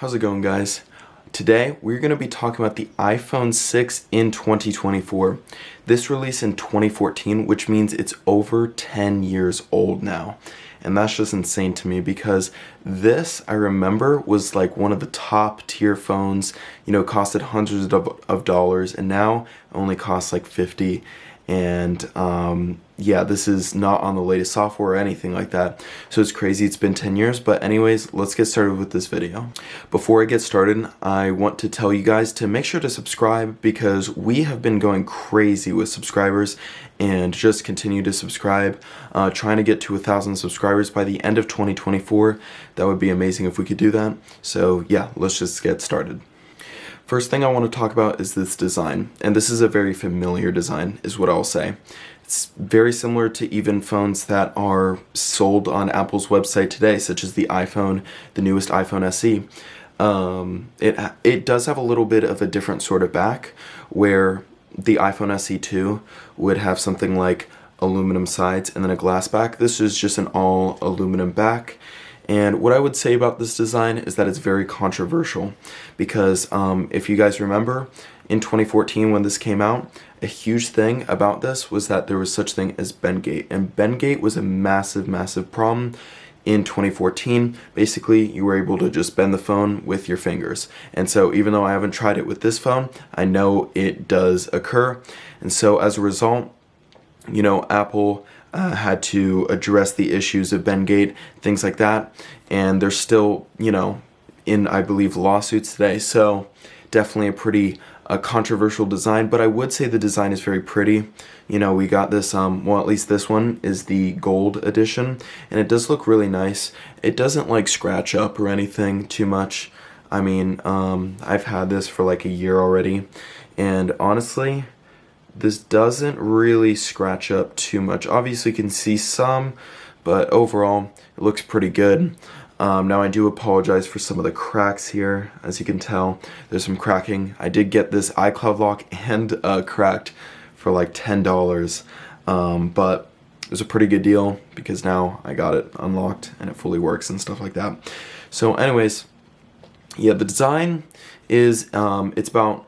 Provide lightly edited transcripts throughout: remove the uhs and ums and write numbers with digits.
How's it going, guys? Today we're going to be talking about the iPhone 6 in 2024. This released in 2014, which means it's over 10 years old now. And that's just insane to me because this, I remember, was like one of the top tier phones, costed hundreds of dollars, and now only costs like 50. And yeah, this is not on the latest software or anything like that. So it's crazy, it's been 10 years. But anyways, let's get started with this video. Before I get started, I want to tell you guys to make sure to subscribe because we have been going crazy with subscribers, and just continue to subscribe. Trying to get to 1,000 subscribers by the end of 2024. That would be amazing if we could do that. So yeah, let's just get started. First thing I want to talk about is this design, and this is a very familiar design is what I'll say. It's very similar to even phones that are sold on Apple's website today, such as the iPhone, the newest iPhone SE. It does have a little bit of a different sort of back, where the iPhone SE2 would have something like aluminum sides and then a glass back. This is just an all aluminum back. And what I would say about this design is that it's very controversial because if you guys remember, in 2014 when this came out, a huge thing about this was that there was such thing as bendgate. And bendgate was a massive, massive problem in 2014. Basically, you were able to just bend the phone with your fingers. And so even though I haven't tried it with this phone, I know it does occur. And so as a result, Apple had to address the issues of bendgate, things like that, and they're still, in, I believe, lawsuits today. So definitely a pretty controversial design, but I would say the design is very pretty. We got this, well, at least this one is the gold edition, and it does look really nice. It doesn't like scratch up or anything too much. I mean, I've had this for like a year already, and honestly, this doesn't really scratch up too much. Obviously you can see some, but overall it looks pretty good. Now I do apologize for some of the cracks here. As you can tell, there's some cracking. I did get this iCloud lock and cracked for like $10, but it was a pretty good deal because now I got it unlocked and it fully works and stuff like that. So anyways, yeah, the design is, it's about,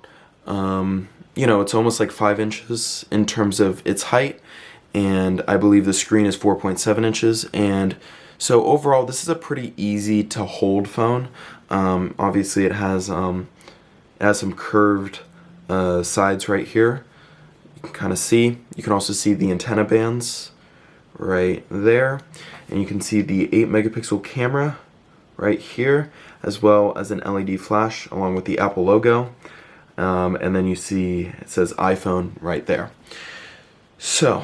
it's almost like 5 inches in terms of its height, and I believe the screen is 4.7 inches, and so overall this is a pretty easy to hold phone. Obviously it has some curved sides right here. You can kind of see. You can also see the antenna bands right there, and you can see the 8 megapixel camera right here, as well as an LED flash along with the Apple logo. And then you see it says iPhone right there. So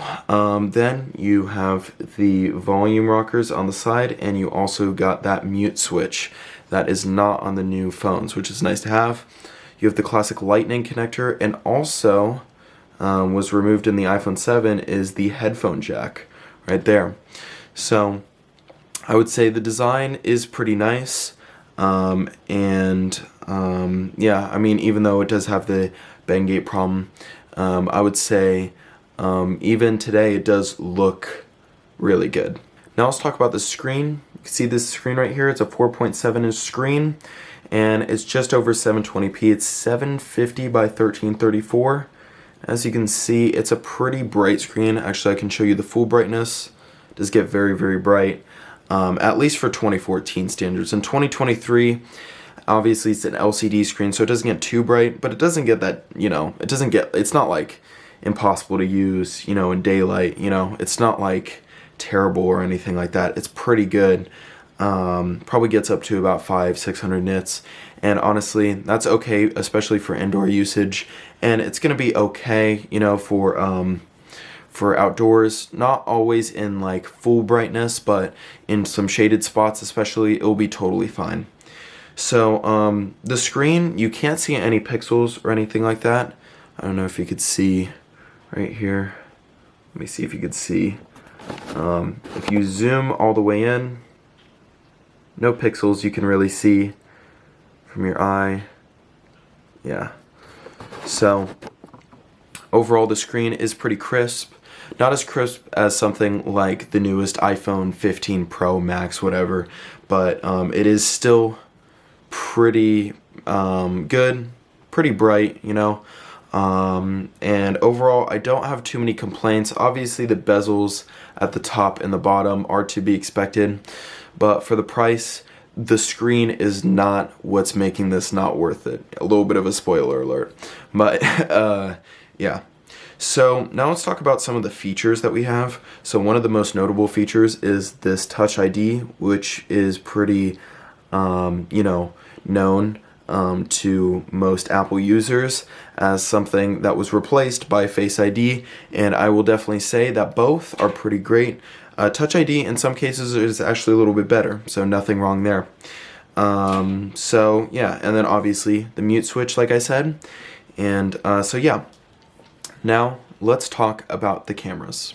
then you have the volume rockers on the side, and you also got that mute switch that is not on the new phones, which is nice to have. You have the classic lightning connector, and also was removed in the iPhone 7 is the headphone jack right there. So I would say the design is pretty nice. Yeah, I mean, even though it does have the bendgate problem, I would say even today it does look really good. Now let's talk about the screen. You can see this screen right here. It's a 4.7 inch screen, and it's just over 720p. It's 750 by 1334. As you can see, it's a pretty bright screen. Actually, I can show you the full brightness. It does get very, very bright. At least for 2014 standards. In 2023, obviously it's an LCD screen, so it doesn't get too bright, but it doesn't get that, it's not like impossible to use, in daylight, it's not like terrible or anything like that. It's pretty good. Probably gets up to about 500-600 nits, and honestly, that's okay, especially for indoor usage, and it's gonna be okay, for outdoors, not always in like full brightness, but in some shaded spots especially, it'll be totally fine. So the screen, you can't see any pixels or anything like that. I don't know if you could see right here. Let me see if you could see. If you zoom all the way in, no pixels you can really see from your eye. Yeah. So overall the screen is pretty crisp. Not as crisp as something like the newest iPhone 15 Pro Max, whatever, but it is still pretty pretty good, pretty bright, you know. And overall, I don't have too many complaints. Obviously, the bezels at the top and the bottom are to be expected, but for the price, the screen is not what's making this not worth it. A little bit of a spoiler alert, but yeah. So now let's talk about some of the features that we have. So one of the most notable features is this Touch ID, which is pretty, you know, known to most Apple users as something that was replaced by Face ID, and I will definitely say that both are pretty great. Touch ID in some cases is actually a little bit better, so nothing wrong there. So yeah, and then obviously the mute switch, like I said, and so yeah. Now let's talk about the cameras.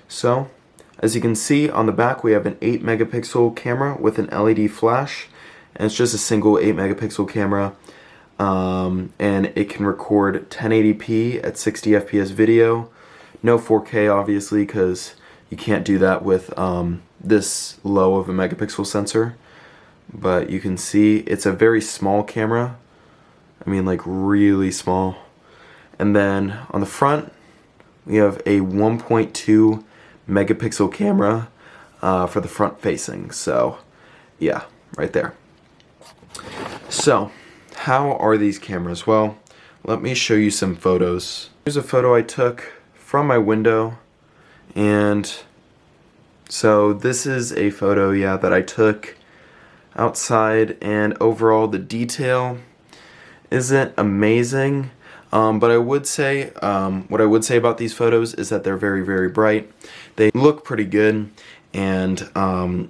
So as you can see on the back, we have an 8 megapixel camera with an LED flash, and it's just a single 8 megapixel camera, and it can record 1080p at 60 FPS video. No 4K obviously, because you can't do that with this low of a megapixel sensor, but you can see it's a very small camera. I mean, like really small. And then on the front, we have a 1.2 megapixel camera for the front facing. So yeah, right there. So how are these cameras? Well, let me show you some photos. Here's a photo I took from my window, and so this is a photo, yeah, that I took outside, and overall the detail isn't amazing. But I would say, what I would say about these photos is that they're very, very bright. They look pretty good, and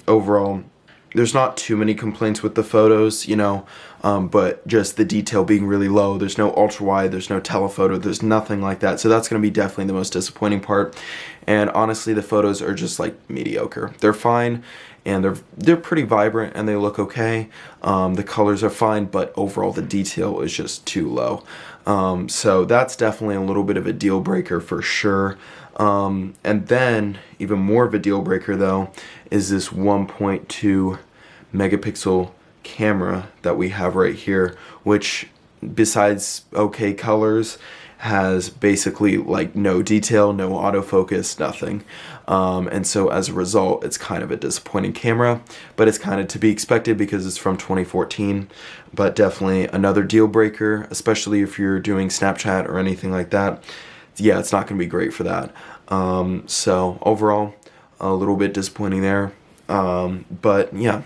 overall, there's not too many complaints with the photos, you know, but just the detail being really low. There's no ultra wide, there's no telephoto, there's nothing like that. So that's going to be definitely the most disappointing part. And honestly, the photos are just like mediocre. They're fine, and they're pretty vibrant, and they look okay. The colors are fine, but overall the detail is just too low. So that's definitely a little bit of a deal breaker for sure. And then even more of a deal breaker though is this 1.2 megapixel camera that we have right here, which besides okay colors has basically like no detail, no autofocus, nothing. And so as a result, it's kind of a disappointing camera, but it's kind of to be expected because it's from 2014. But definitely another deal breaker, especially if you're doing Snapchat or anything like that. Yeah, it's not going to be great for that. So overall, a little bit disappointing there. But yeah,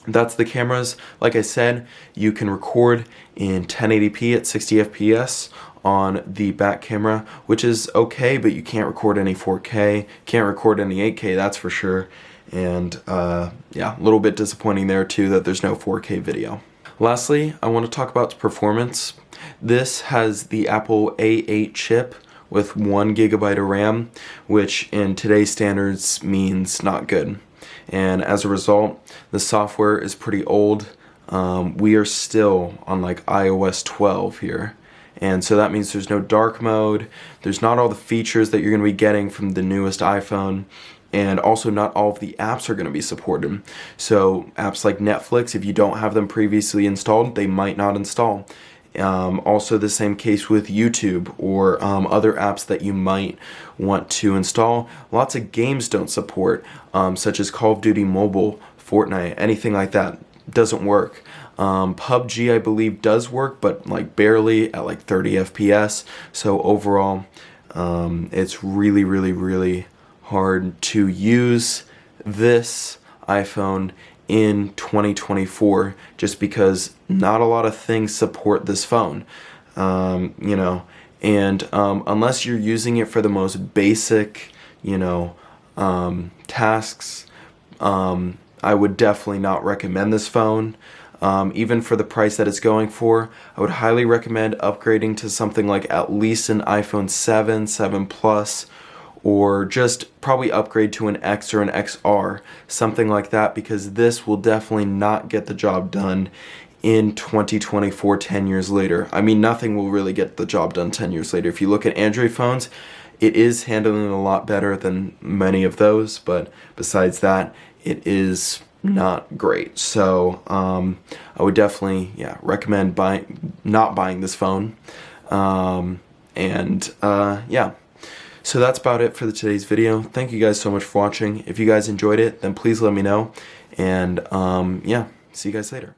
that's the cameras. Like I said, you can record in 1080p at 60 FPS on the back camera, which is okay, but you can't record any 4K, can't record any 8K, that's for sure. And yeah, a little bit disappointing there too that there's no 4K video. Lastly, I want to talk about performance. This has the Apple A8 chip with 1 GB of RAM, which in today's standards means not good. And as a result, the software is pretty old. We are still on like iOS 12 here. And so that means there's no dark mode, there's not all the features that you're going to be getting from the newest iPhone, and also not all of the apps are going to be supported. So apps like Netflix, if you don't have them previously installed, they might not install. Also the same case with YouTube or other apps that you might want to install. Lots of games don't support, such as Call of Duty Mobile, Fortnite, anything like that doesn't work. PUBG I believe does work, but like barely at like 30 FPS. So overall, it's really, really, really hard to use this iPhone in 2024 just because not a lot of things support this phone. You know, and unless you're using it for the most basic, you know, tasks, I would definitely not recommend this phone. Even for the price that it's going for, I would highly recommend upgrading to something like at least an iPhone 7, 7 Plus, or just probably upgrade to an X or an XR, something like that, because this will definitely not get the job done in 2024, 10 years later. I mean, nothing will really get the job done 10 years later. If you look at Android phones, it is handling a lot better than many of those, but besides that, it is not great. So I would definitely, recommend not buying this phone. Yeah. So that's about it for today's video. Thank you guys so much for watching. If you guys enjoyed it, then please let me know. And yeah, see you guys later.